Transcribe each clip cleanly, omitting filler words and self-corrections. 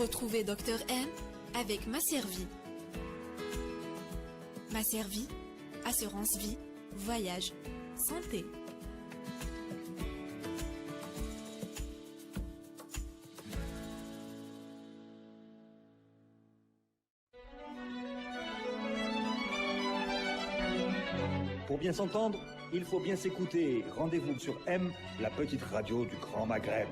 Retrouvez Dr M avec Masservie. Masservie, assurance vie, voyage, santé. Pour bien s'entendre, il faut bien s'écouter. Rendez-vous sur M, la petite radio du Grand Maghreb.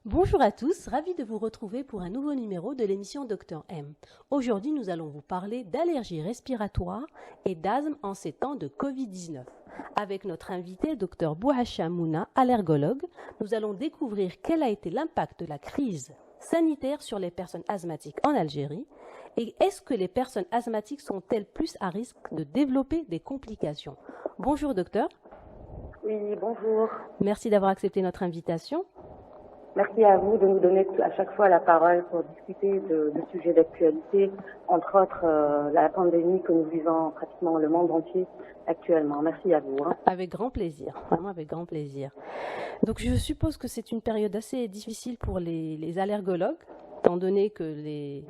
Bonjour à tous, ravi de vous retrouver pour un nouveau numéro de l'émission Dr M. Aujourd'hui, nous allons vous parler d'allergies respiratoires et d'asthme en ces temps de Covid-19. Avec notre invité, Dr Bouacha Mouna, allergologue, nous allons découvrir quel a été l'impact de la crise sanitaire sur les personnes asthmatiques en Algérie et est-ce que les personnes asthmatiques sont-elles plus à risque de développer des complications? Bonjour docteur. Oui, bonjour. Merci d'avoir accepté notre invitation. Merci à vous de nous donner à chaque fois la parole pour discuter de sujets d'actualité, entre autres la pandémie que nous vivons pratiquement le monde entier actuellement. Merci à vous. Avec grand plaisir, vraiment avec grand plaisir. Donc je suppose que c'est une période assez difficile pour les allergologues, étant donné que le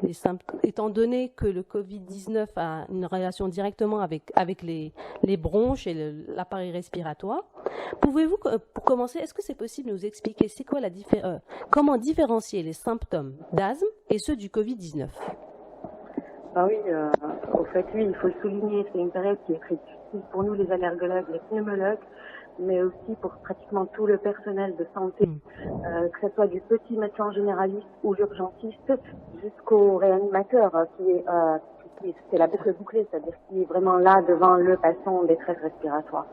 Covid-19 a une relation directement avec les bronches et l'appareil respiratoire. Pouvez-vous, pour commencer, est-ce que c'est possible de nous expliquer comment différencier les symptômes d'asthme et ceux du Covid-19? Oui, au fait, oui, il faut le souligner, c'est une période qui est très difficile pour nous les allergologues, les pneumologues, mais aussi pour pratiquement tout le personnel de santé, que ce soit du petit médecin généraliste ou l'urgentiste jusqu'au réanimateur c'est la boucle bouclée, c'est-à-dire qui est vraiment là devant le patient en détresse respiratoire.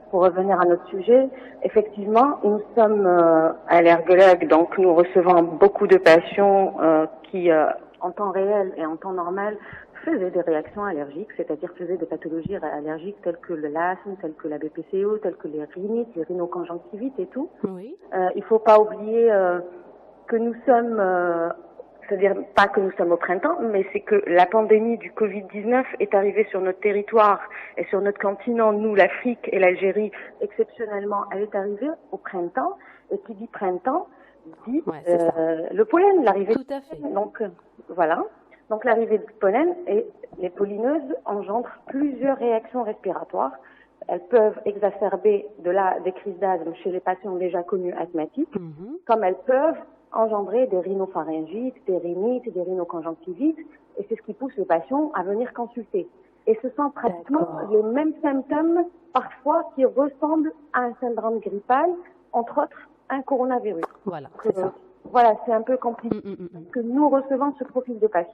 Pour revenir à notre sujet, effectivement, nous sommes allergologues, donc nous recevons beaucoup de patients qui, en temps réel et en temps normal, faisaient des réactions allergiques, c'est-à-dire faisaient des pathologies allergiques telles que l'asthme, telles que la BPCO, telles que les rhinites, les rhinoconjonctivites et tout. Oui. Il faut pas oublier que nous sommes, c'est-à-dire pas que nous sommes au printemps, mais c'est que la pandémie du Covid-19 est arrivée sur notre territoire et sur notre continent, nous, l'Afrique et l'Algérie, exceptionnellement, elle est arrivée au printemps. Et qui dit printemps dit le pollen, l'arrivée. Tout à fait. Donc voilà. Donc l'arrivée du pollen et les pollineuses engendrent plusieurs réactions respiratoires. Elles peuvent exacerber des crises d'asthme chez les patients déjà connus asthmatiques, comme elles peuvent engendrer des rhinopharyngites, des rhinites, des rhinoconjonctivites, et c'est ce qui pousse les patients à venir consulter. Et ce sont pratiquement les mêmes symptômes, parfois, qui ressemblent à un syndrome grippal, entre autres un coronavirus. Voilà, c'est ça. Voilà, c'est un peu compliqué que nous recevons ce profil de patient.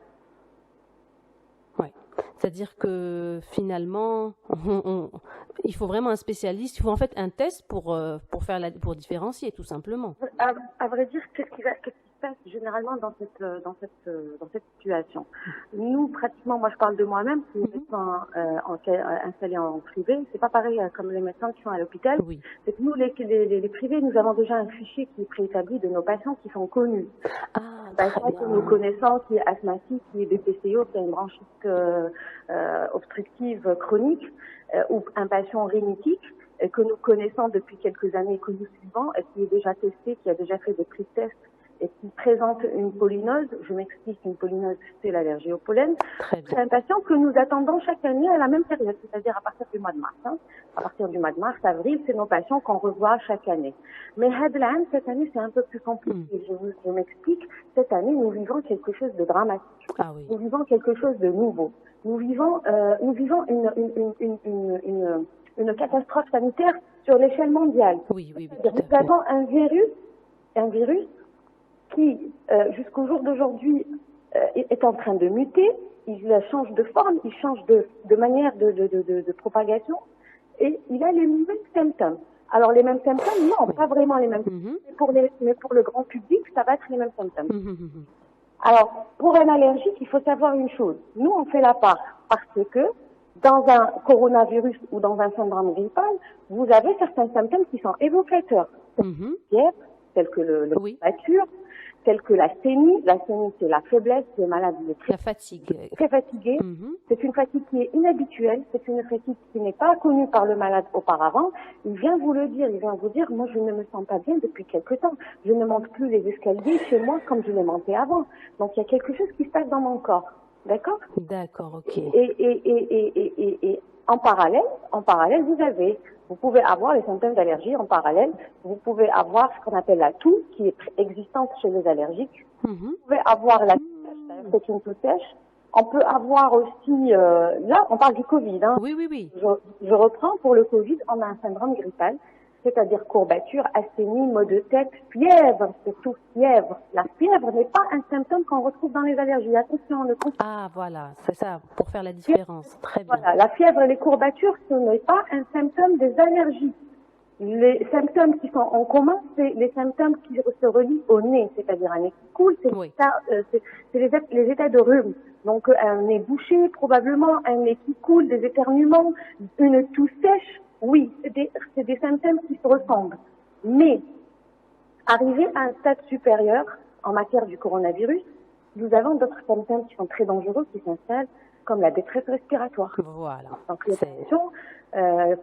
Oui, c'est-à-dire que finalement, il faut vraiment un spécialiste, il faut en fait un test pour différencier tout simplement. À vrai dire, qu'est-ce qui se passe généralement dans cette situation? Nous, pratiquement, moi je parle de moi-même, je suis médecin installé en privé, c'est pas pareil comme les médecins qui sont à l'hôpital. Oui. C'est que nous, les privés, nous avons déjà un fichier qui est préétabli de nos patients qui sont connus. Un patient que nous connaissons, qui est asthmatique, qui est BPCO, qui a une bronchite obstructive chronique, ou un patient rhinitique que nous connaissons depuis quelques années, que nous suivons, et qui est déjà testé, qui a déjà fait des prises tests et qui présente une pollinose. Je m'explique, une pollinose, c'est l'allergie au pollen. C'est un patient que nous attendons chaque année à la même période, c'est-à-dire à partir du mois de mars. À partir du mois de mars, avril, c'est nos patients qu'on revoit chaque année. Mais cette année, c'est un peu plus compliqué. Je m'explique, cette année, nous vivons quelque chose de dramatique. Ah oui. Nous vivons quelque chose de nouveau. Nous vivons une catastrophe sanitaire sur l'échelle mondiale. Oui, Nous avons un virus qui, jusqu'au jour d'aujourd'hui, est en train de muter. Il change de forme, il change de manière de propagation, et il a les mêmes symptômes. Alors les mêmes symptômes, non, pas vraiment les mêmes symptômes, mais pour le grand public, ça va être les mêmes symptômes. Alors, pour un allergique, il faut savoir une chose. Nous, on fait la part parce que dans un coronavirus ou dans un syndrome grippal, vous avez certains symptômes qui sont évocateurs, tels que la courbature, tels que la sénie. La sénie, c'est la faiblesse, le malade il est La fatigue. très fatigué. C'est une fatigue qui est inhabituelle, c'est une fatigue qui n'est pas connue par le malade auparavant. Il vient vous le dire, il vient vous dire, moi je ne me sens pas bien depuis quelque temps. Je ne monte plus les escaliers chez moi comme je les montais avant. Donc il y a quelque chose qui se passe dans mon corps. D'accord? D'accord, ok. Et en parallèle, vous pouvez avoir les symptômes d'allergie en parallèle. Vous pouvez avoir ce qu'on appelle la toux, qui est existante chez les allergiques. Vous pouvez avoir la toux sèche, c'est une toux sèche. On peut avoir aussi, là, on parle du Covid, hein. Oui, oui, oui. Je reprends pour le Covid, on a un syndrome grippal, c'est-à-dire courbature, asthénie, maux de tête, fièvre, surtout fièvre. La fièvre n'est pas un symptôme qu'on retrouve dans les allergies. Attention, le Ah, voilà, c'est ça, pour faire la différence. Très bien. Voilà, la fièvre et les courbatures, ce n'est pas un symptôme des allergies. Les symptômes qui sont en commun, c'est les symptômes qui se relient au nez, c'est-à-dire un nez qui coule, c'est Oui. les états de rhume. Donc un nez bouché, probablement, un nez qui coule, des éternuements, une toux sèche. Oui, c'est des symptômes qui se ressemblent. Mais, arrivé à un stade supérieur, en matière du coronavirus, nous avons d'autres symptômes qui sont très dangereux qui s'installent, comme la détresse respiratoire. Voilà. Donc les patients,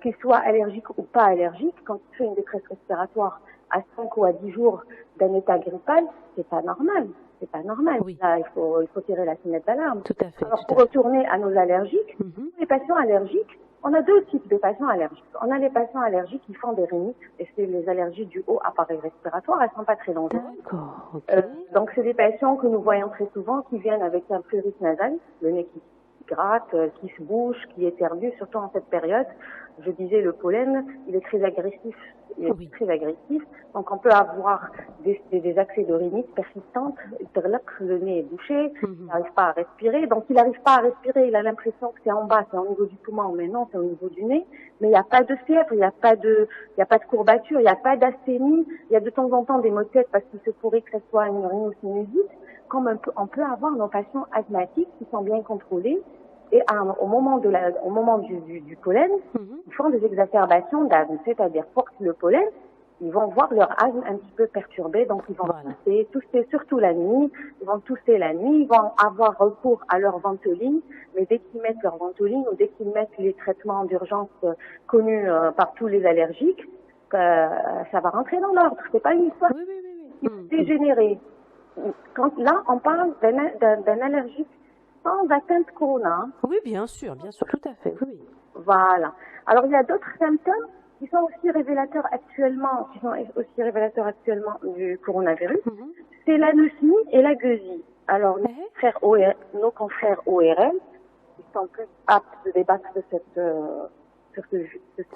qu'ils soient allergiques ou pas allergiques, quand il fait une détresse respiratoire à 5 ou à 10 jours d'un état grippal, c'est pas normal. C'est pas normal. Oui. Là, il faut tirer la sonnette d'alarme. Tout à fait. Alors, tout pour à fait. retourner à nos allergiques, les patients allergiques, on a deux types de patients allergiques. On a les patients allergiques qui font des rhinites, et c'est les allergies dues au appareil respiratoire, elles sont pas très dangereuses. D'accord, ok. Donc, c'est des patients que nous voyons très souvent qui viennent avec un pleuris nasal, le nez qui gratte, qui se bouge, qui éternue, surtout en cette période. Je disais, le pollen, il est très agressif. Oui. Très agressif. Donc, on peut avoir des accès de rhinite persistantes. Le nez est bouché, il n'arrive pas à respirer. Donc, il n'arrive pas à respirer, il a l'impression que c'est en bas, c'est au niveau du poumon. Mais non, c'est au niveau du nez. Mais il n'y a pas de fièvre, il n'y a pas de courbature, il n'y a pas d'asthénie. Il y a de temps en temps des maux de tête parce qu'il se pourrait que ce soit une rhinocynusite. Comme on peut avoir nos patients asthmatiques qui sont bien contrôlés. Et au moment du pollen, ils font des exacerbations d'asthme, c'est-à-dire portent le pollen, ils vont voir leur asthme un petit peu perturbé, donc ils vont tousser surtout la nuit, ils vont tousser la nuit, ils vont avoir recours à leur ventoline, mais dès qu'ils mettent leur ventoline ou dès qu'ils mettent les traitements d'urgence connus par tous les allergiques, ça va rentrer dans l'ordre. C'est pas une histoire qui peut dégénérer. Là, on parle d'un allergique sans atteinte corona. Oui, bien sûr, tout à fait, oui. Voilà. Alors, il y a d'autres symptômes qui sont aussi révélateurs actuellement du coronavirus. C'est l'anosmie et la gueusie. Alors, nos confrères ORL, ils sont plus aptes de débattre de sur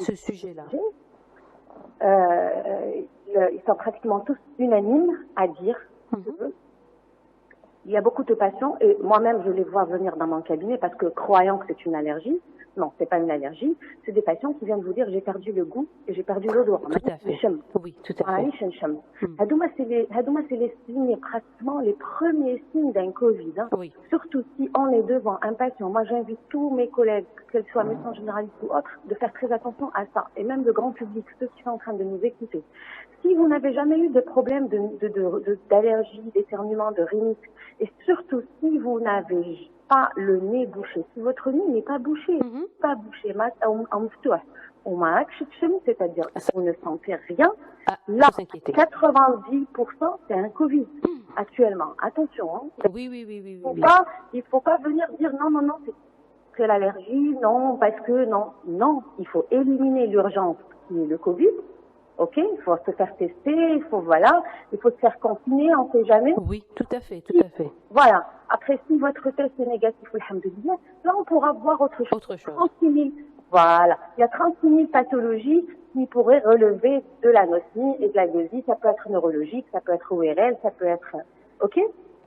ce sujet-là. Ils sont pratiquement tous unanimes à dire il y a beaucoup de patients, et moi-même je les vois venir dans mon cabinet parce que croyant que c'est une allergie, non, c'est pas une allergie, c'est des patients qui viennent vous dire j'ai perdu le goût et j'ai perdu l'odorat. Tout à fait. Oui, tout à fait. Hadouma, c'est les signes, pratiquement les premiers signes d'un Covid. Hein. Oui. Surtout si on est devant un patient. Moi, j'invite tous mes collègues, qu'elles soient médecins généralistes ou autres, de faire très attention à ça. Et même le grand public, ceux qui sont en train de nous écouter. Si vous n'avez jamais eu de problème d'allergie, d'éternuement, de rhinite, et surtout si vous n'avez pas le nez bouché, si votre nez n'est pas bouché, c'est-à-dire que vous ne sentez rien, là, 90% c'est un Covid actuellement. Attention, hein. Oui. Il faut pas venir dire non, c'est l'allergie, non, parce que non, il faut éliminer l'urgence qui est le Covid. Ok, il faut se faire tester, il faut se faire confiner, on ne sait jamais. Oui, tout à fait. Voilà. Après, si votre test est négatif, alhamdoulilah, là, on pourra voir autre chose. 36 000. Voilà. Il y a 36 000 pathologies qui pourraient relever de l'anosmie et de la gueusie. Ça peut être neurologique, ça peut être ORL, ça peut être, ok?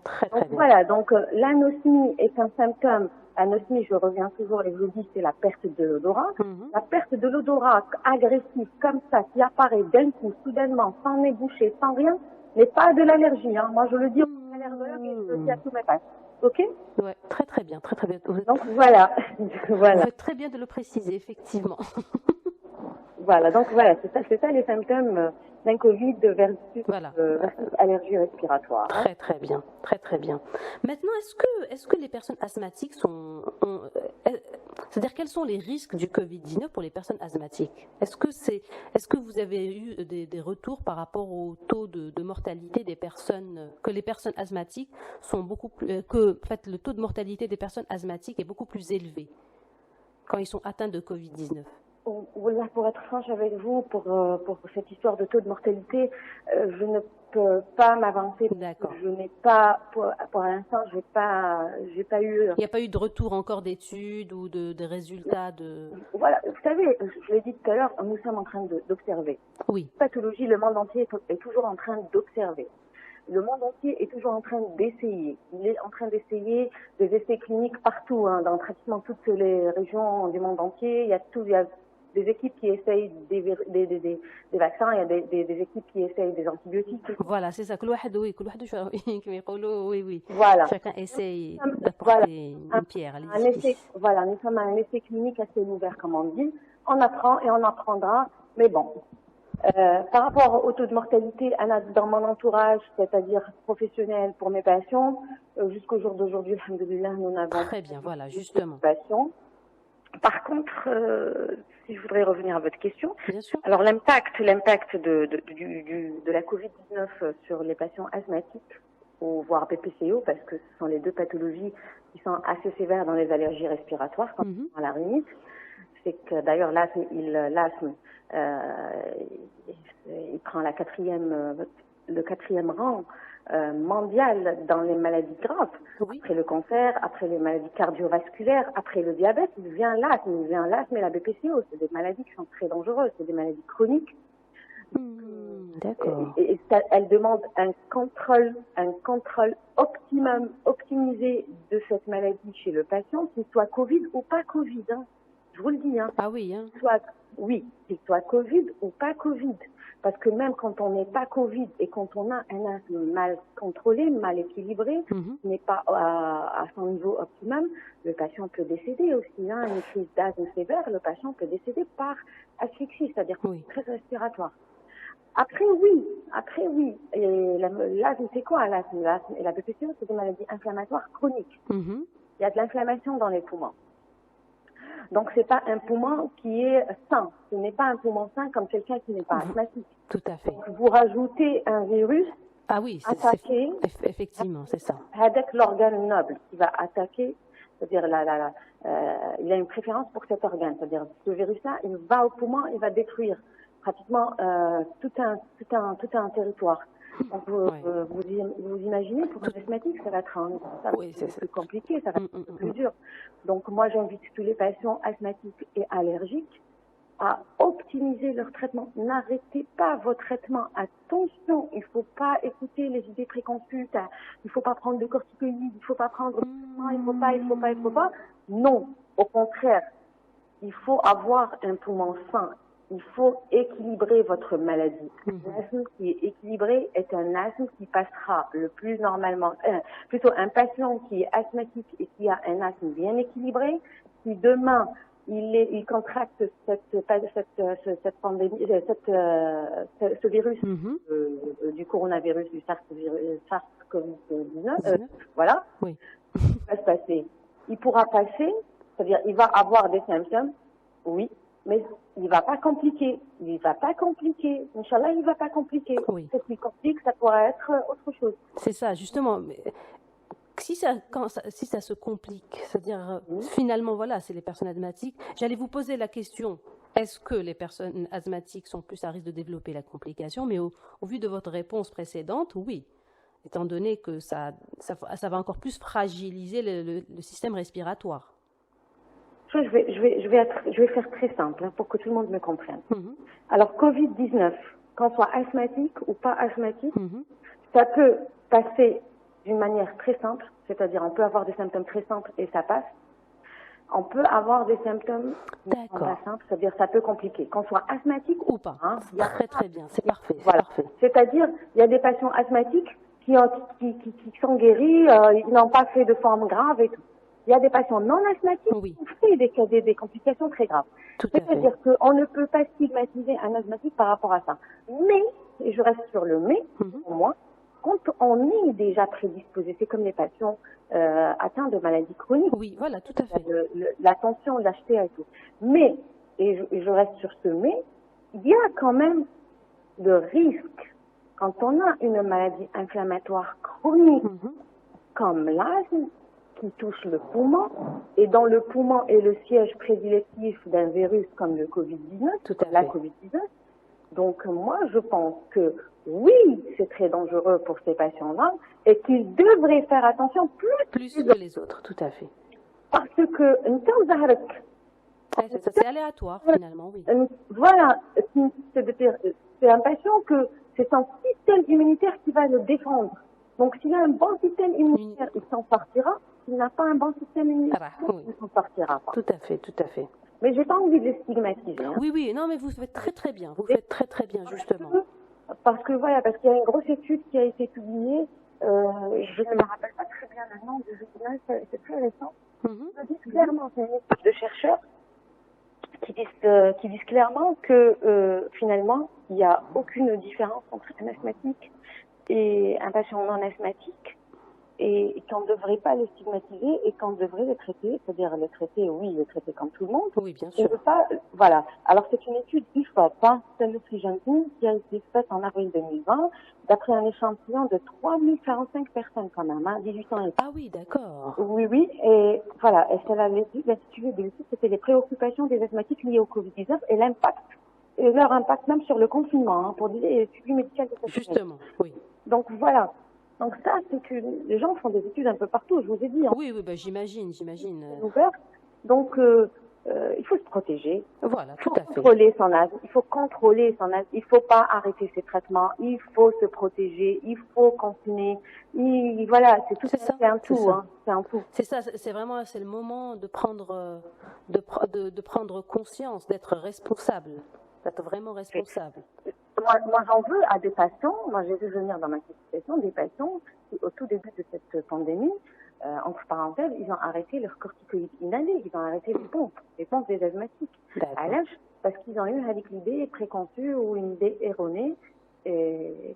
Très donc, bien. Voilà. Donc, l'anosmie est un symptôme. L'anosmie, je reviens toujours et je vous dis, c'est la perte de l'odorat. La perte de l'odorat agressif, comme ça, qui apparaît d'un coup, soudainement, sans nez bouché, sans rien, n'est pas de l'allergie. Hein. Moi, je le dis aux allergologues et je le dis à tous mes patients. Ok? Ouais, très bien. Donc, voilà. Vous faites très bien de le préciser, effectivement. Voilà, donc voilà, c'est ça les symptômes d'un Covid versus, Voilà. versus allergie respiratoire. Très très bien, très très bien. Maintenant, est-ce que les personnes asthmatiques c'est-à-dire quels sont les risques du Covid-19 pour les personnes asthmatiques? Est-ce que vous avez eu des retours par rapport au taux de mortalité des personnes, que les personnes asthmatiques sont beaucoup plus, que en fait, le taux de mortalité des personnes asthmatiques est beaucoup plus élevé quand ils sont atteints de Covid-19? Voilà, pour être franche avec vous, pour cette histoire de taux de mortalité, je ne peux pas m'avancer. D'accord. Je n'ai pas, pour l'instant, j'ai pas eu. Il n'y a pas eu de retour encore d'études ou de résultats de. Voilà, vous savez, je l'ai dit tout à l'heure, nous sommes en train d'observer. Oui. Pathologie, le monde entier est toujours en train d'observer. Le monde entier est toujours en train d'essayer. Il est en train d'essayer des essais cliniques partout, hein, dans pratiquement toutes les régions du monde entier. Il y a des équipes qui essayent des vaccins, il y a des équipes qui essayent des antibiotiques. Voilà, c'est ça. Oui. Voilà. Chacun essaye d'apporter une pierre à l'édifice. Voilà, nous sommes à un essai clinique assez ouvert, comme on dit. On apprend et on apprendra, mais bon. Par rapport au taux de mortalité, dans mon entourage, c'est-à-dire professionnel pour mes patients, jusqu'au jour d'aujourd'hui, alhamdoulilah, nous n'avons très bien, voilà, justement. Patients. Par contre, si je voudrais revenir à votre question, bien sûr. Alors l'impact de la Covid-19 sur les patients asthmatiques ou voire BPCO, parce que ce sont les deux pathologies qui sont assez sévères dans les allergies respiratoires, comme à la rhinite, c'est que d'ailleurs l'asthme, il prend le quatrième rang mondial dans les maladies graves. Oui. Après le cancer, après les maladies cardiovasculaires, après le diabète, il vient l'asthme et la BPCO. C'est des maladies qui sont très dangereuses, c'est des maladies chroniques. D'accord. Et ça, elle demande un contrôle optimisé de cette maladie chez le patient, qu'il soit Covid ou pas Covid. Hein. Je vous le dis. Hein. Ah oui. Hein. Qu'il soit Covid ou pas Covid. Parce que même quand on n'est pas Covid et quand on a un asthme mal contrôlé, mal équilibré, n'est pas à son niveau optimum, le patient peut décéder aussi. Hein. Une crise d'asthme sévère, le patient peut décéder par asphyxie, c'est-à-dire crise respiratoire. Après oui. Et l'asthme, c'est quoi l'asthme? L'asthme et la BPCO, c'est des maladies inflammatoires chroniques. Il y a de l'inflammation dans les poumons. Donc, c'est pas un poumon qui est sain. Ce n'est pas un poumon sain comme quelqu'un qui n'est pas asthmatique. Tout à fait. Donc, vous rajoutez un virus. Ah oui, attaquer. Effectivement, c'est ça. Avec l'organe noble qui va attaquer, c'est-à-dire il a une préférence pour cet organe. C'est-à-dire ce virus-là, il va au poumon, il va détruire pratiquement tout un territoire. Donc, vous imaginez, pour un asthmatique, ça va être plus compliqué, ça va être plus dur. Donc, moi, j'invite tous les patients asthmatiques et allergiques à optimiser leur traitement. N'arrêtez pas vos traitements. Attention, il ne faut pas écouter les idées préconçues. Il ne faut pas prendre de corticoïdes, il ne faut pas prendre il ne faut pas. Non, au contraire, il faut avoir un poumon sain. Il faut équilibrer votre maladie. Un asthme qui est équilibré est un asthme qui passera le plus normalement. Plutôt un patient qui est asthmatique et qui a un asthme bien équilibré, si demain il contracte cette pandémie, ce virus du coronavirus, du SARS-CoV-19, voilà, ce qui va se passer. Il pourra passer, c'est-à-dire il va avoir des symptômes, oui, mais il va pas compliquer. Inch'Allah, il va pas compliquer. Oui. Ce qui complique, ça pourrait être autre chose. C'est ça, justement. Mais si ça se complique, c'est-à-dire finalement, voilà, c'est les personnes asthmatiques. J'allais vous poser la question, est-ce que les personnes asthmatiques sont plus à risque de développer la complication? Mais au vu de votre réponse précédente, oui. Étant donné que ça va encore plus fragiliser le système respiratoire. Je vais faire très simple pour que tout le monde me comprenne. Alors, Covid-19, qu'on soit asthmatique ou pas asthmatique, ça peut passer d'une manière très simple, c'est-à-dire on peut avoir des symptômes très simples et ça passe. On peut avoir des symptômes pas simples, c'est-à-dire ça peut compliquer. Qu'on soit asthmatique ou pas. Très bien, c'est parfait. Voilà. C'est-à-dire, il y a des patients asthmatiques qui sont guéris, ils n'ont pas fait de forme grave et tout. Il y a des patients non asthmatiques qui ont fait des complications très graves. C'est-à-dire qu'on ne peut pas stigmatiser un asthmatique par rapport à ça. Mais et je reste sur le mais, pour moi, quand on est déjà prédisposé, c'est comme les patients atteints de maladies chroniques. Oui, voilà, tout à fait. La tension, l'HTA et tout. Mais, et je reste sur ce mais, il y a quand même le risque, quand on a une maladie inflammatoire chronique, comme l'asthme, qui touche le poumon, et dans le poumon est le siège prédilectif d'un virus comme le Covid-19, la Covid-19. Donc moi, je pense que oui, c'est très dangereux pour ces patients-là et qu'ils devraient faire attention plus que les autres, tout à fait. Parce que c'est aléatoire finalement, oui. Voilà, c'est un patient que c'est son système immunitaire qui va le défendre. Donc s'il a un bon système immunitaire, il s'en sortira. S'il n'a pas un bon système immunitaire, il s'en sortira pas. Tout à fait, tout à fait. Mais j'ai pas envie de les stigmatiser. Hein. Oui, oui, non, mais vous faites très très bien. Vous faites très très bien, justement. Parce qu'il y a une grosse étude qui a été publiée. Je ne me rappelle pas très bien le nom du journal, c'est très récent. Ils disent clairement, c'est une étude de chercheurs qui disent clairement que finalement, il n'y a aucune différence entre un asthmatique et un patient non asthmatique. Et qu'on ne devrait pas les stigmatiser et qu'on devrait les traiter, c'est-à-dire les traiter comme tout le monde. Oui, bien sûr. Voilà. Alors c'est une étude IFOP, Study qui a été faite en avril 2020, d'après un échantillon de 3045 personnes quand même, 18 ans et plus. Ah oui, d'accord. Oui, et voilà. Et c'est l'intitulé de l'étude, c'était les préoccupations des asthmatiques liées au Covid-19 et leur impact même sur le confinement, pour dire suivi médical de cette Justement, oui. Donc voilà. Donc ça, c'est que les gens font des études un peu partout, je vous ai dit. Hein. Oui, j'imagine. Ouvert. Donc, il faut se protéger. Voilà, tout à fait. Il faut contrôler son asthme. Il faut pas arrêter ses traitements. Il faut se protéger. Il faut continuer. Voilà, c'est tout. C'est un tout. Hein. C'est un tout. C'est ça. C'est vraiment le moment de prendre prendre conscience, d'être responsable, d'être vraiment responsable. Moi, j'en veux à des patients. Moi, j'ai vu venir dans ma consultation des patients qui, au tout début de cette pandémie, entre parenthèses, ils ont arrêté leurs corticoïdes inhalés, ils ont arrêté les pompes des asthmatiques. À l'âge, parce qu'ils ont eu avec l'idée préconçue ou une idée erronée. Il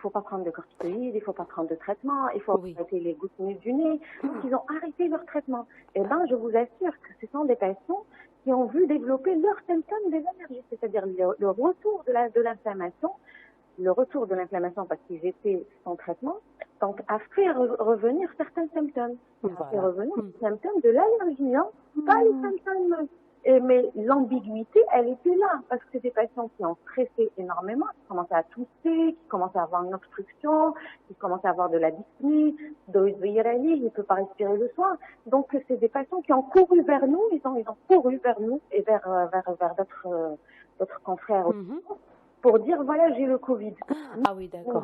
faut pas prendre de corticoïdes, il faut pas prendre de traitement, il faut arrêter les gouttes du nez. Donc, ils ont arrêté leur traitement. Je vous assure que ce sont des patients qui ont vu développer leurs symptômes des allergies, c'est-à-dire le retour de l'inflammation parce qu'ils étaient sans traitement, donc a fait revenir certains symptômes. A fait revenir les symptômes de l'allergie, pas les symptômes. Mais l'ambiguïté, elle était là, parce que c'est des patients qui ont stressé énormément, qui commençaient à tousser, qui commençaient à avoir une obstruction, qui commençaient à avoir de la dyspnée, il ne peut pas respirer le soir. Donc c'est des patients qui ont couru vers nous, ils ont couru vers nous et vers d'autres confrères pour dire voilà, j'ai le Covid. Ah oui, d'accord.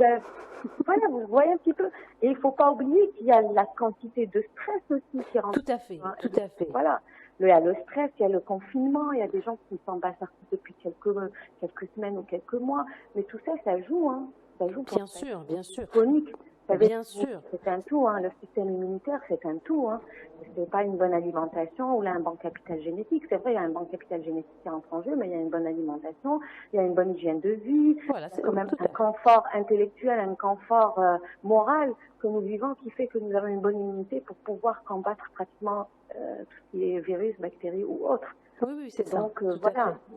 Voilà, vous voyez un petit peu. Et il ne faut pas oublier qu'il y a la quantité de stress aussi qui rentre. Tout à fait. Voilà. Il y a le stress, il y a le confinement, il y a des gens qui ne sont pas sortis depuis quelques semaines ou quelques mois. Mais tout ça, ça joue, Ça joue. Bien sûr. Chronique. Bien sûr. C'est un tout, Le système immunitaire, c'est un tout, C'est pas une bonne alimentation ou là un bon capital génétique. C'est vrai, il y a un bon capital génétique qui rentre en jeu, mais il y a une bonne alimentation, il y a une bonne hygiène de vie, c'est quand même un confort intellectuel, un confort moral que nous vivons qui fait que nous avons une bonne immunité pour pouvoir combattre pratiquement tout ce qui est virus, bactéries ou autres. Oui, c'est ça. Donc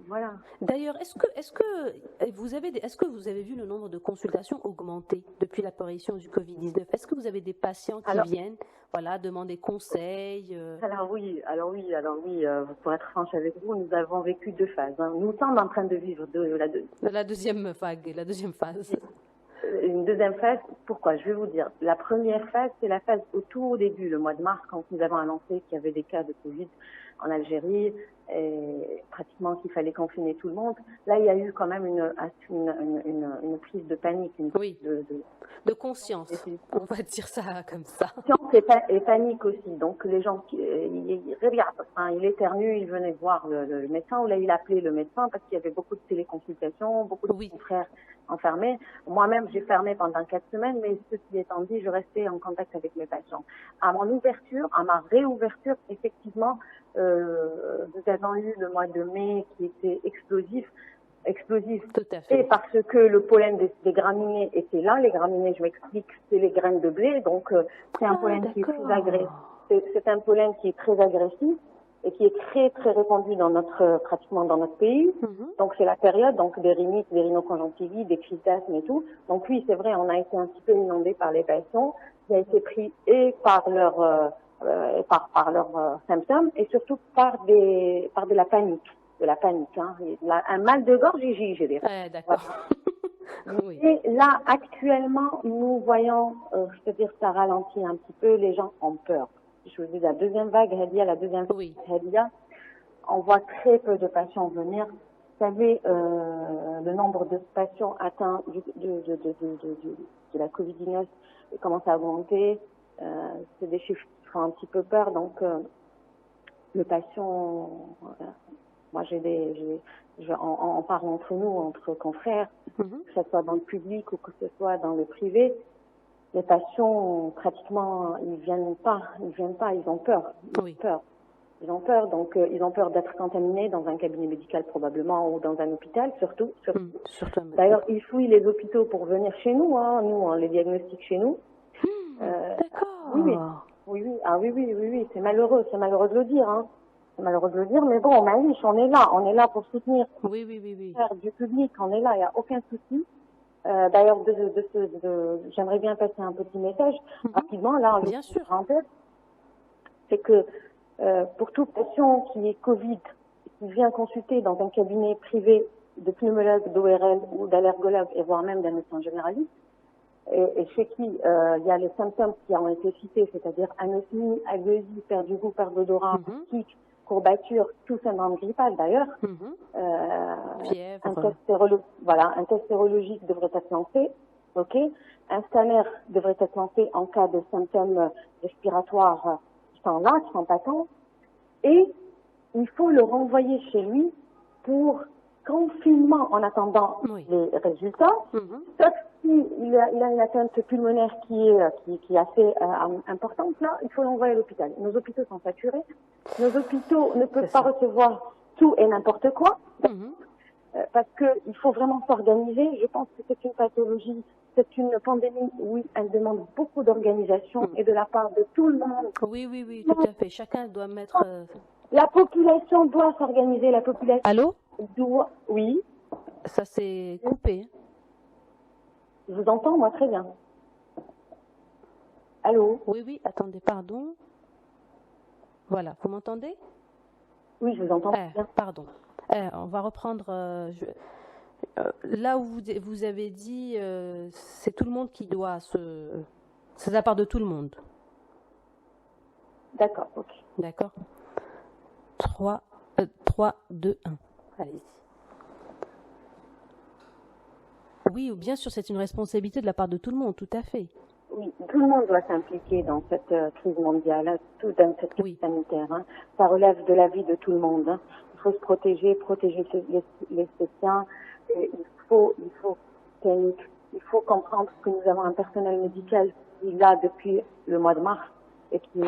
voilà. D'ailleurs, est-ce que vous avez vu le nombre de consultations augmenter depuis l'apparition du Covid-19? Est-ce que vous avez des patients qui viennent, demander conseil? Alors oui. Pour être franche avec vous, nous avons vécu deux phases. Nous sommes en train de vivre la deuxième vague, la deuxième phase. Une deuxième phase, pourquoi? Je vais vous dire. La première phase, c'est la phase au tout début, le mois de mars, quand nous avons annoncé qu'il y avait des cas de Covid en Algérie, et pratiquement qu'il fallait confiner tout le monde. Là, il y a eu quand même une prise de panique. De conscience, on va dire ça comme ça. Conscience et panique aussi. Donc, les gens, il éternue, il venait voir le médecin, ou là, il appelait le médecin parce qu'il y avait beaucoup de téléconsultations, beaucoup de confrères enfermés. Moi-même, j'ai fermé pendant 4 semaines, mais ceci étant dit, je restais en contact avec mes patients. À ma réouverture, effectivement, nous avons eu le mois de mai qui était explosif. explosif. Tout à Et fait. parce que le pollen des graminées était là, les graminées, je m'explique, c'est les graines de blé, donc c'est un pollen qui est très agressif. C'est un pollen qui est très agressif et qui est très très répandu dans pratiquement dans notre pays. Donc c'est la période donc des rhinites, des rhinoconjonctivites, des crises d'asthme et tout. Donc oui, c'est vrai, on a été un petit peu inondé par les patients, qui a été pris et par leurs symptômes et surtout par de la panique. De la panique, hein. Un mal de gorge et j'ai des. D'accord. Oui. Et là, actuellement, nous voyons, c'est-à-dire ça ralentit un petit peu, les gens ont peur. Je vous dis, la deuxième vague, la deuxième Oui. vague, on voit très peu de patients venir. Vous savez, le nombre de patients atteints de la Covid-19 commence à augmenter. C'est des chiffres qui font un petit peu peur, donc le patient, moi on parle entre nous, entre confrères, que ce soit dans le public ou que ce soit dans le privé, les patients pratiquement ils viennent pas, ils ont peur, ils ont peur, donc ils ont peur d'être contaminés dans un cabinet médical probablement ou dans un hôpital surtout. D'ailleurs ils fouillent les hôpitaux pour venir chez nous, hein. Nous on les diagnostique chez nous. D'accord. Oui, c'est malheureux de le dire, hein. C'est malheureux de le dire, mais bon, Maïch, on est là pour soutenir. Oui. Faire du public, on est là, il n'y a aucun souci. D'ailleurs, j'aimerais bien passer un petit message rapidement, là, bien sûr. En tête, c'est que pour tout patient qui est Covid, qui vient consulter dans un cabinet privé de pneumologue, d'ORL ou d'allergologue, et voire même d'un médecin généraliste, et chez qui il y a les symptômes qui ont été cités, c'est-à-dire anosmie, agueusie, perte du goût, perte d'odorat, tic, courbature, tout syndrome grippal d'ailleurs. Fièvre. Un test sérologique devrait être lancé, ok. Un scanner devrait être lancé en cas de symptômes respiratoires qui sont là, qui sont patents, et il faut le renvoyer chez lui pour confinement en attendant les résultats, sauf s'il a une atteinte pulmonaire qui est assez importante, là, il faut l'envoyer à l'hôpital. Nos hôpitaux sont saturés, nos hôpitaux ne peuvent pas recevoir tout et n'importe quoi, parce qu'il faut vraiment s'organiser. Je pense que c'est une pathologie, c'est une pandémie, oui, elle demande beaucoup d'organisation et de la part de tout le monde. Oui, tout à fait. Chacun doit mettre... La population doit s'organiser, la population... Allô? Oui. Ça s'est coupé. Je vous entends, moi, très bien. Allô? Oui, attendez, pardon. Voilà, vous m'entendez? Oui, je vous entends bien. Pardon. On va reprendre... là où vous avez dit, c'est tout le monde qui doit c'est de la part de tout le monde. D'accord, ok. D'accord. 3, 2, 1. Allez-y. Oui, bien sûr, c'est une responsabilité de la part de tout le monde, tout à fait. Oui, tout le monde doit s'impliquer dans cette crise mondiale, tout dans cette crise sanitaire. Hein. Ça relève de la vie de tout le monde. Hein. Il faut se protéger les siens. Il faut comprendre que nous avons un personnel médical qui est là depuis le mois de mars et qui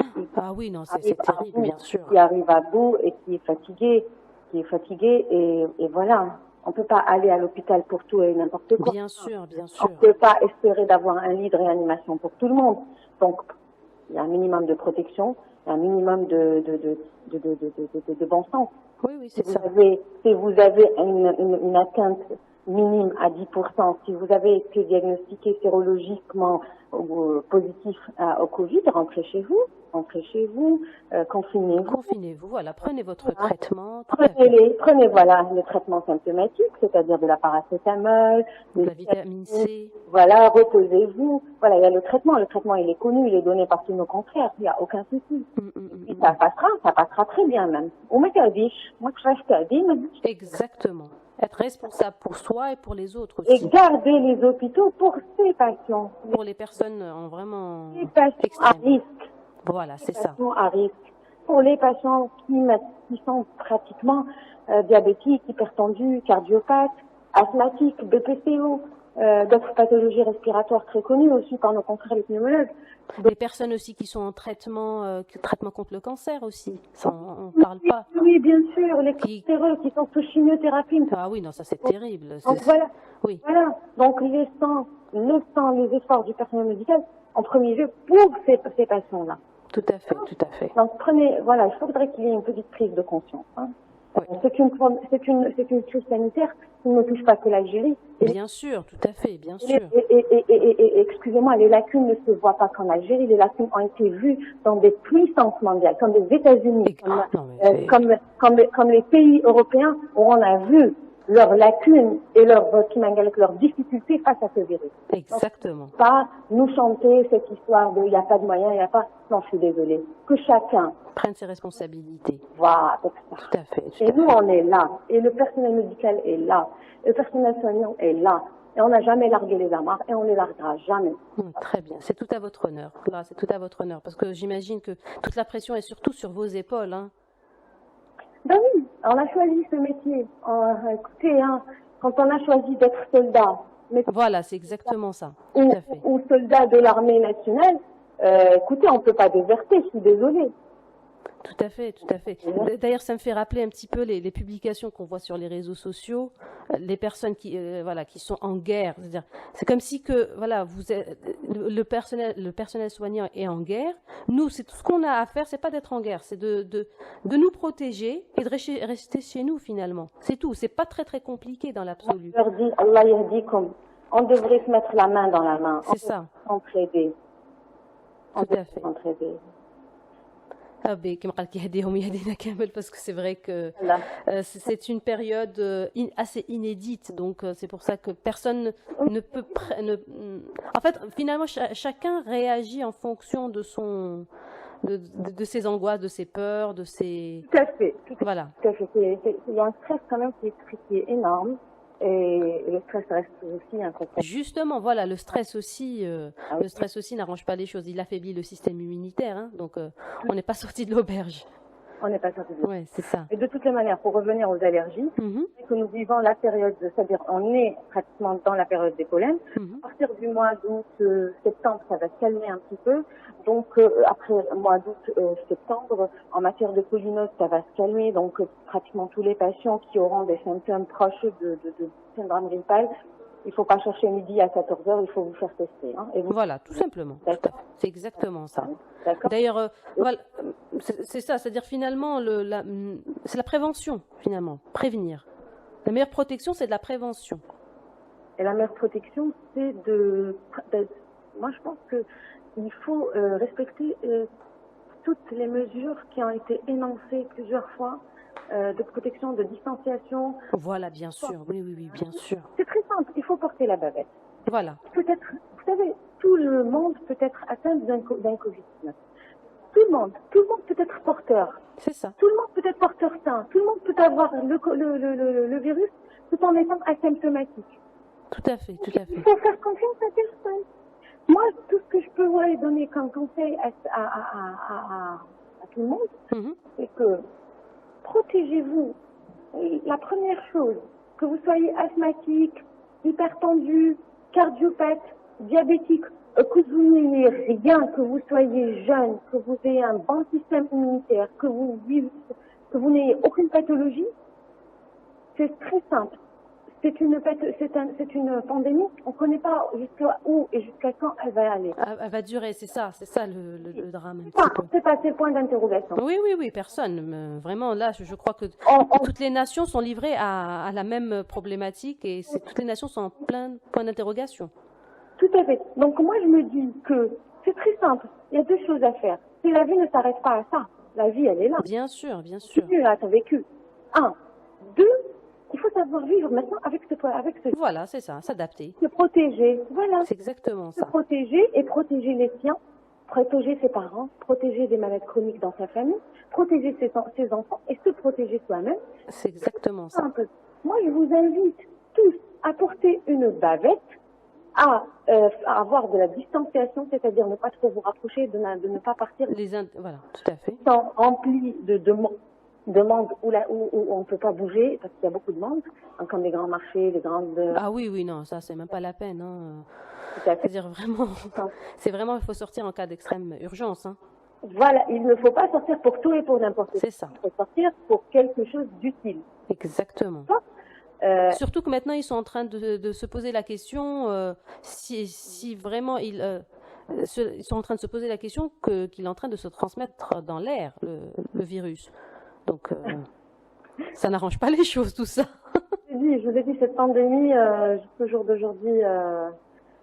c'est terrible, bien sûr. Qui arrive à bout et qui est fatigué et voilà. On peut pas aller à l'hôpital pour tout et n'importe quoi. Bien sûr. On peut pas espérer d'avoir un lit de réanimation pour tout le monde. Donc, il y a un minimum de protection, un minimum de bon sens. Oui, c'est ça. Si vous avez une atteinte minime à 10%, si vous avez été diagnostiqué sérologiquement positif au Covid, rentrez chez vous, confinez-vous. Voilà, prenez votre traitement. Prenez le traitement symptomatique, c'est-à-dire de la paracétamol, de la vitamine C. Voilà, reposez-vous. Voilà, il y a le traitement il est connu, il est donné par tous nos confrères, il n'y a aucun souci. Et ça passera très bien même. Exactement. Être responsable pour soi et pour les autres aussi. Et garder les hôpitaux pour ces patients. Pour les personnes vraiment les patients à risque. Voilà, c'est ça. À risque. Pour les patients qui sont pratiquement diabétiques, hypertendus, cardiopathes, asthmatiques, BPCO. d'autres pathologies respiratoires très connues aussi par nos confrères les pneumologues. Les personnes aussi qui sont en traitement contre le cancer aussi, ça, on ne parle pas. Oui, bien sûr, les cancéreux qui sont sous chimiothérapie. Ah oui, non, ça c'est terrible. Donc voilà, oui. Voilà. Donc laissant les efforts du personnel médical en premier lieu pour ces patients-là. Tout à fait, tout à fait. Donc voilà, il faudrait qu'il y ait une petite prise de conscience. Hein. Oui. C'est une crise sanitaire qui ne touche pas que l'Algérie. Bien sûr, tout à fait, bien sûr. Et excusez-moi, les lacunes ne se voient pas qu'en Algérie, les lacunes ont été vues dans des puissances mondiales, comme les États-Unis, comme les pays européens, où on a vu leurs lacunes et leurs difficultés face à ce virus. Exactement. Donc, pas nous chanter cette histoire de il n'y a pas de moyens, il n'y a pas. Non, je suis désolée. Que chacun prenne ses responsabilités. Voilà, c'est ça. Tout à fait. Et nous, on est là. Et le personnel médical est là. Le personnel soignant est là. Et on n'a jamais largué les amarres et on ne les larguera jamais. Très bien. C'est tout à votre honneur. Là, c'est tout à votre honneur. Parce que j'imagine que toute la pression est surtout sur vos épaules. Hein. Ben oui, on a choisi ce métier. Écoutez, hein, quand on a choisi d'être soldat. Voilà, c'est exactement ça. Tout à fait. Ou soldat de l'armée nationale. Écoutez, on ne peut pas déserter, je suis désolée. Tout à fait, tout à fait. D'ailleurs, ça me fait rappeler un petit peu les publications qu'on voit sur les réseaux sociaux, les personnes qui sont en guerre. C'est comme si que vous êtes, le personnel soignant est en guerre. Nous, c'est tout ce qu'on a à faire, c'est pas d'être en guerre, c'est de nous protéger et de rester chez nous finalement. C'est tout. C'est pas très très compliqué dans l'absolu. On leur dit, Allah yahdikum. On devrait se mettre la main dans la main. C'est ça. Entraider. Tout à fait. Entraider. Parce que c'est vrai que c'est une période assez inédite, donc c'est pour ça que personne ne peut. En fait, finalement, chacun réagit en fonction de de ses angoisses, de ses peurs, de ses. Tout à fait. Voilà. Tout à fait. Il y a un stress quand même qui est énorme. Et le stress reste aussi un concept. Justement, voilà, le stress aussi n'arrange pas les choses. Il affaiblit le système immunitaire, hein, donc on n'est pas sorti de l'auberge. On n'est pas sorti de l'auberge. Ouais, c'est ça. Et de toutes les manières, pour revenir aux allergies, c'est que nous vivons la période, c'est-à-dire on est pratiquement dans la période des pollens. À partir du mois d'août, septembre, ça va se calmer un petit peu. Donc après le mois d'août, septembre, en matière de pollinose, ça va se calmer. Donc pratiquement tous les patients qui auront des symptômes proches de syndrome grippal, il ne faut pas chercher midi à 14h, il faut vous faire tester. Hein, et vous... Voilà, tout simplement. C'est exactement ça. D'ailleurs, c'est ça, c'est-à-dire finalement, c'est la prévention, finalement, prévenir. La meilleure protection, c'est de la prévention. Et la meilleure protection, c'est moi, je pense qu'il faut respecter toutes les mesures qui ont été énoncées plusieurs fois, de protection, de distanciation. Voilà, bien sûr, oui, bien sûr. C'est très simple, il faut porter la bavette. Voilà. Peut-être, vous savez, tout le monde peut être atteint d'un Covid-19. Tout le monde peut être porteur. C'est ça. Tout le monde peut être porteur sain. Tout le monde peut avoir le virus tout en étant asymptomatique. Tout à fait, tout à fait. Il faut faire confiance à personne. Moi, tout ce que je peux donner comme conseil à tout le monde, c'est que protégez-vous. La première chose, que vous soyez asthmatique, hypertendu, cardiopathe, diabétique, que vous n'ayez rien, que vous soyez jeune, que vous ayez un bon système immunitaire, que vous n'ayez aucune pathologie, c'est très simple. C'est une pandémie, on ne connaît pas jusqu'à où et jusqu'à quand elle va aller. Elle va durer, c'est ça le drame. C'est pas ces points d'interrogation. Oui, personne. Vraiment, là, je crois que toutes les nations sont livrées à la même problématique et toutes les nations sont en plein point d'interrogation. Tout à fait. Donc moi, je me dis que c'est très simple. Il y a deux choses à faire. Si la vie ne s'arrête pas à ça, la vie, elle est là. Bien sûr. Tu as vécu. 1. 2. Il faut savoir vivre maintenant avec ce. Voilà, c'est ça, s'adapter. Se protéger, voilà. C'est exactement ça. Se protéger et protéger les siens, protéger ses parents, protéger des maladies chroniques dans sa famille, protéger ses enfants et se protéger soi-même. C'est exactement ça. Moi, je vous invite tous à porter une bavette, à avoir de la distanciation, c'est-à-dire ne pas trop vous rapprocher, de ne pas partir. Voilà, tout à fait. Rempli de de monde où on ne peut pas bouger parce qu'il y a beaucoup de monde, hein, comme les grands marchés, les grandes... Ah oui, oui, non, ça, c'est même pas la peine. Hein. Tout à fait. C'est-à-dire vraiment, c'est vraiment, il faut sortir en cas d'extrême urgence. Hein. Voilà, il ne faut pas sortir pour tout et pour n'importe quoi. C'est ça. Il faut sortir pour quelque chose d'utile. Exactement. Surtout que maintenant, ils sont en train de se poser la question si vraiment ils sont en train de se poser la question qu'il est en train de se transmettre dans l'air, le virus. Donc, ça n'arrange pas les choses, tout ça. Je vous ai dit, cette pandémie, jusqu'au jour d'aujourd'hui,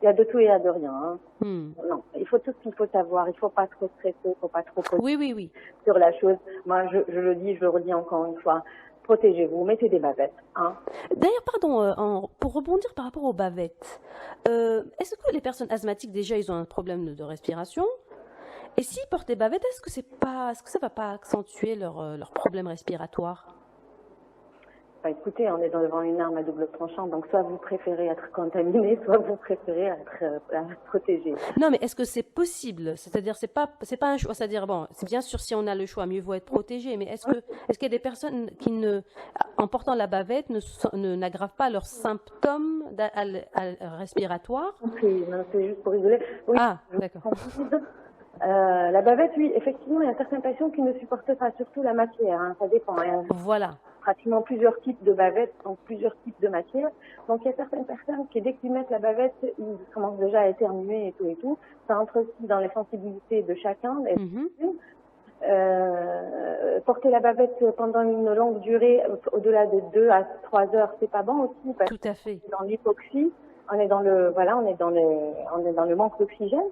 il y a de tout et il y a de rien. Hein. Non, il faut tout ce qu'il faut savoir. Il ne faut pas trop stresser, il ne faut pas trop oui. sur la chose. Moi, je le dis, je le redis encore une fois. Protégez-vous, mettez des bavettes. Hein. D'ailleurs, pardon, pour rebondir par rapport aux bavettes, est-ce que les personnes asthmatiques, déjà, ils ont un problème de respiration? Et s'ils portent des bavettes, est-ce que ça ne va pas accentuer leur problème respiratoire? Bah, écoutez, on est devant une arme à double tranchant, donc soit vous préférez être contaminé, soit vous préférez être protégé. Non, mais est-ce que c'est possible? C'est-à-dire, c'est pas un choix. C'est-à-dire, bon, c'est bien sûr si on a le choix, mieux vaut être protégé. Mais est-ce qu'il y a des personnes qui en portant la bavette, n'aggravent pas leurs symptômes respiratoires? Oui, non, c'est juste pour rigoler. Oui, ah, d'accord. La bavette, oui, effectivement, il y a certains patients qui ne supportent pas, surtout la matière. Hein, ça dépend. Hein. Voilà. Pratiquement plusieurs types de bavettes, donc plusieurs types de matières. Donc il y a certaines personnes qui, dès qu'ils mettent la bavette, ils commencent déjà à éternuer et tout. Ça entre aussi dans les sensibilités de chacun. Porter la bavette pendant une longue durée, au-delà de 2 à 3 heures, c'est pas bon aussi. Parce tout à fait. Que dans l'hypoxie, on est dans le manque d'oxygène.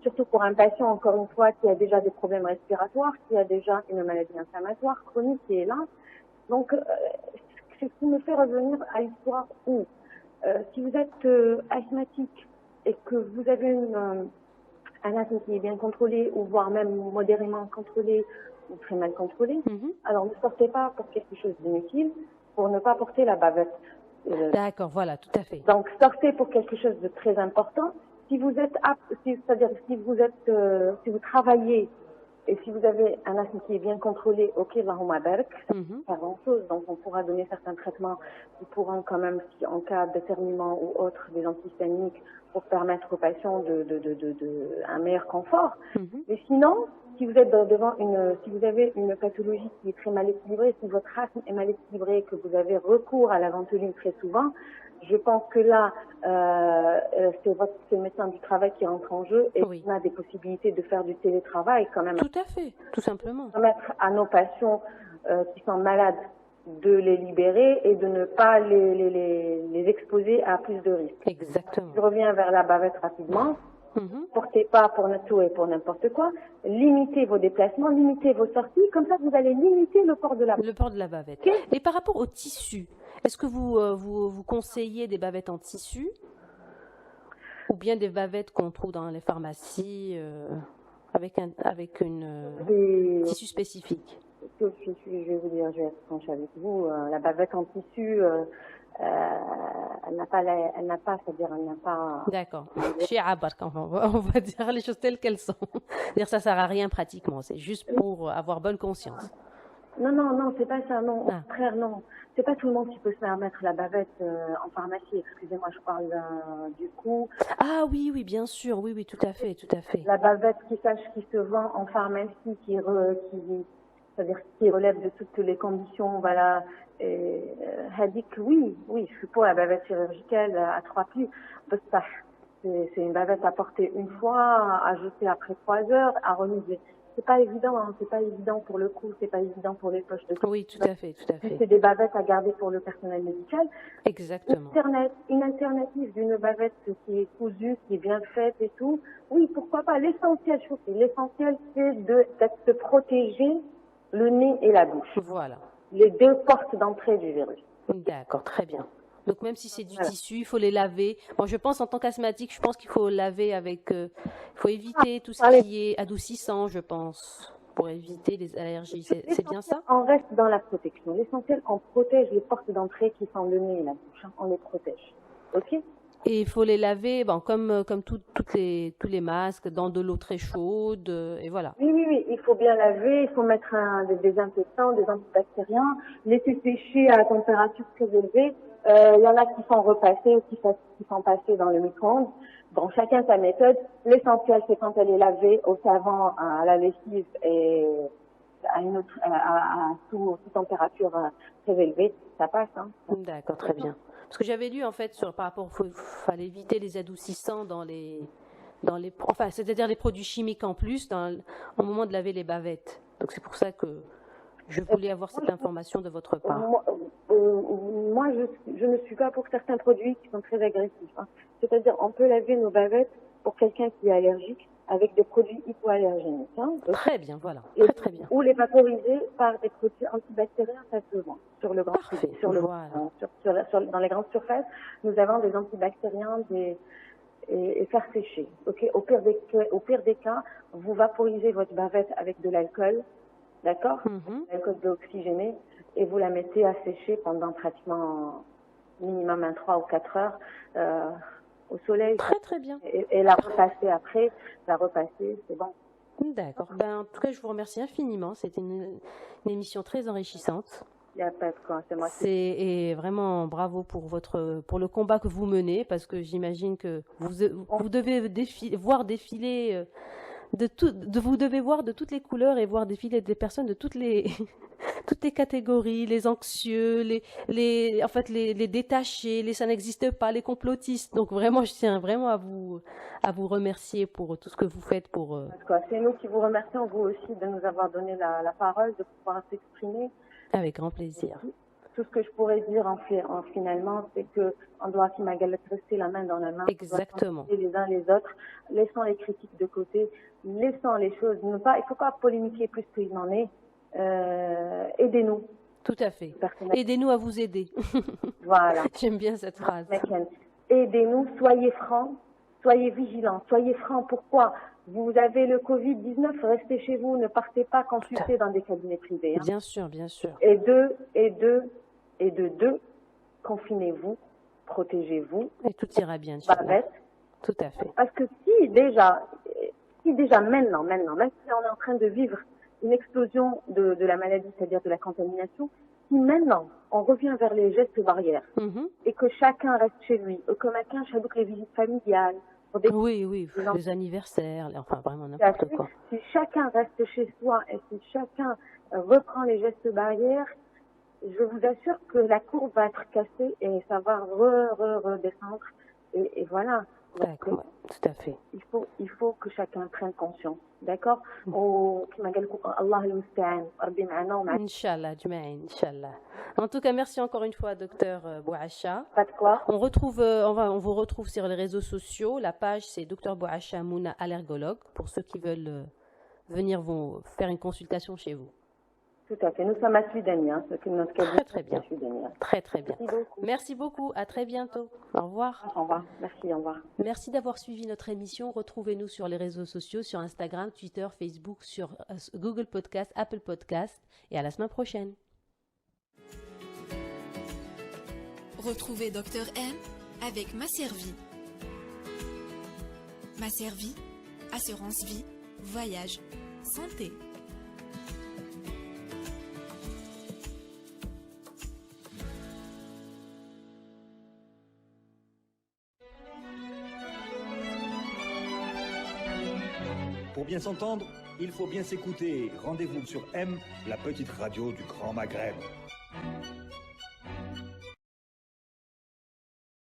Surtout pour un patient, encore une fois, qui a déjà des problèmes respiratoires, qui a déjà une maladie inflammatoire chronique qui est là. Donc, ce qui me fait revenir à l'histoire où, si vous êtes asthmatique et que vous avez un asthme qui est bien contrôlé, ou voire même modérément contrôlé, ou très mal contrôlé, alors ne sortez pas pour quelque chose d'inutile, pour ne pas porter la bavette. D'accord, voilà, tout à fait. Donc, sortez pour quelque chose de très important. Si vous êtes c'est-à-dire si vous travaillez, et si vous avez un asthme qui est bien contrôlé, ok, Allahumma barak, pas grand-chose. Donc, on pourra donner certains traitements qui pourront quand même, si en cas d'éternuement ou autre, des antihistaminiques pour permettre aux patients un meilleur confort. Mais sinon, si vous êtes si vous avez une pathologie qui est très mal équilibrée, si votre asthme est mal équilibré, que vous avez recours à la ventoline très souvent, je pense que là, c'est le médecin du travail qui entre en jeu et on a des possibilités de faire du télétravail quand même. Tout à fait, tout simplement. Permettre à nos patients qui sont malades de les libérer et de ne pas les exposer à plus de risques. Exactement. Je reviens vers la bavette rapidement. Portez pas pour tout et pour n'importe quoi. Limitez vos déplacements, limitez vos sorties. Comme ça, vous allez limiter le port de la bavette. Le port de la bavette. Okay. Et par rapport au tissu, est-ce que vous conseillez des bavettes en tissu ou bien des bavettes qu'on trouve dans les pharmacies avec un tissu spécifique? Je vais vous dire, je vais être franche avec vous. La bavette en tissu, elle n'a pas. D'accord. Chez Abar, on va dire les choses telles qu'elles sont. Dire ça sert à rien pratiquement. C'est juste pour avoir bonne conscience. Non, c'est pas ça. Non, au contraire, non. C'est pas tout le monde qui peut se permettre la bavette en pharmacie. Excusez-moi, je parle du coup. Ah oui, bien sûr. Oui, tout à fait. La bavette qui se vend en pharmacie, c'est-à-dire qui relève de toutes les conditions, voilà. Hadik, oui, je suis pour la bavette chirurgicale à 3 plis. C'est une bavette à porter une fois, à jeter après 3 heures, à renouveler. C'est pas évident, c'est pas évident pour le cou, c'est pas évident pour les poches de sang. Oui, tout à fait. C'est des bavettes à garder pour le personnel médical. Exactement. Une alternative d'une bavette qui est cousue, qui est bien faite et tout. Oui, pourquoi pas. L'essentiel, c'est de protéger le nez et la bouche. Voilà. Les 2 portes d'entrée du virus. D'accord, très bien. Donc même si c'est du tissu, il faut les laver. Bon, je pense en tant qu'asthmatique, je pense qu'il faut laver avec. Il faut éviter tout ce qui est adoucissant, je pense, pour éviter les allergies. C'est bien ça? On reste dans la protection. L'essentiel, on protège les portes d'entrée qui sont le nez et la bouche. On les protège. Ok? Et il faut les laver, comme tous les masques, dans de l'eau très chaude, et voilà. Oui. oui, il faut bien laver, il faut mettre des désinfectants, des antibactériens, laisser sécher à température très élevée. Il y en a qui sont repassés ou qui sont passés dans le micro-ondes. Bon, chacun sa méthode. L'essentiel, c'est quand elle est lavée au savon, à la lessive et sous température très élevée, ça passe. Hein. D'accord, très bien. Parce que j'avais lu en fait par rapport, fallait éviter les adoucissants enfin, c'est-à-dire les produits chimiques en plus au moment de laver les bavettes. Donc c'est pour ça que je voulais avoir cette information de votre part. Moi, je ne suis pas pour certains produits qui sont très agressifs. Hein. C'est-à-dire, on peut laver nos bavettes pour quelqu'un qui est allergique avec des produits hypoallergéniques. Hein. Très bien, voilà. Très bien. Ou les vaporiser par des produits antibactériens, ça se vend. Sur le grand, parfait. Dans les grandes surfaces, nous avons des antibactériens et faire sécher. Okay. Au pire des cas, vous vaporisez votre bavette avec de l'alcool, d'accord, l'alcool déoxygéné, et vous la mettez à sécher pendant pratiquement minimum 3 ou 4 heures au soleil. Très bien. Et la repasser après, c'est bon. D'accord. En tout cas, je vous remercie infiniment. C'était une émission très enrichissante. Il n'y a pas de quoi, c'est moi. Et vraiment bravo pour le combat que vous menez, parce que j'imagine que vous devez voir défiler vous devez voir de toutes les couleurs et voir défiler des personnes de toutes les catégories, les anxieux, les détachés, ça n'existe pas, les complotistes. Donc vraiment, je tiens vraiment à vous remercier pour tout ce que vous faites pour. C'est nous qui vous remercions, vous aussi, de nous avoir donné la parole, de pouvoir s'exprimer. Avec grand plaisir. Tout ce que je pourrais dire finalement, c'est que on doit rester la main dans la main. Exactement. Les uns les autres, laissons les critiques de côté, laissons les choses. Il ne faut pas polémiquer plus qu'il n'en est. Aidez-nous. Tout à fait. Aidez-nous à vous aider. Voilà. J'aime bien cette phrase. Aidez-nous, soyez francs, soyez vigilants, soyez francs. Pourquoi ? Vous avez le Covid-19, restez chez vous, ne partez pas consulter dans des cabinets privés. Hein. Bien sûr, bien sûr. Et de deux, confinez-vous, protégez-vous. Et tout ira bien. Tout à fait. Parce que si déjà maintenant, même si on est en train de vivre une explosion de la maladie, c'est-à-dire de la contamination, si maintenant on revient vers les gestes barrières et que chacun reste chez lui, que chacun chaque les visites familiales, oui, les anniversaires, enfin vraiment n'importe quoi. Si chacun reste chez soi et si chacun reprend les gestes barrières, je vous assure que la courbe va être cassée et ça va redescendre et voilà. D'accord, tout à fait. Il faut que chacun prenne conscience, d'accord? Allah al-musta'an, Rabbi ma'ana wa ma'ana. Inch'Allah, Inch'Allah. En tout cas, merci encore une fois, docteur Bouacha. Pas de quoi. On vous retrouve sur les réseaux sociaux. La page, c'est Dr Bouacha Mouna, allergologue, pour ceux qui veulent venir faire une consultation chez vous. Tout à fait. Nous sommes à Sudani, hein, notre cabinet. Très bien. Très bien. Merci beaucoup. À très bientôt. Au revoir. Au revoir. Merci, au revoir. Merci d'avoir suivi notre émission. Retrouvez-nous sur les réseaux sociaux, sur Instagram, Twitter, Facebook, sur Google Podcast, Apple Podcast. Et à la semaine prochaine. Retrouvez Dr M avec Masservie. Masservie, assurance vie, voyage, santé. Pour bien s'entendre, il faut bien s'écouter. Rendez-vous sur M, la petite radio du Grand Maghreb.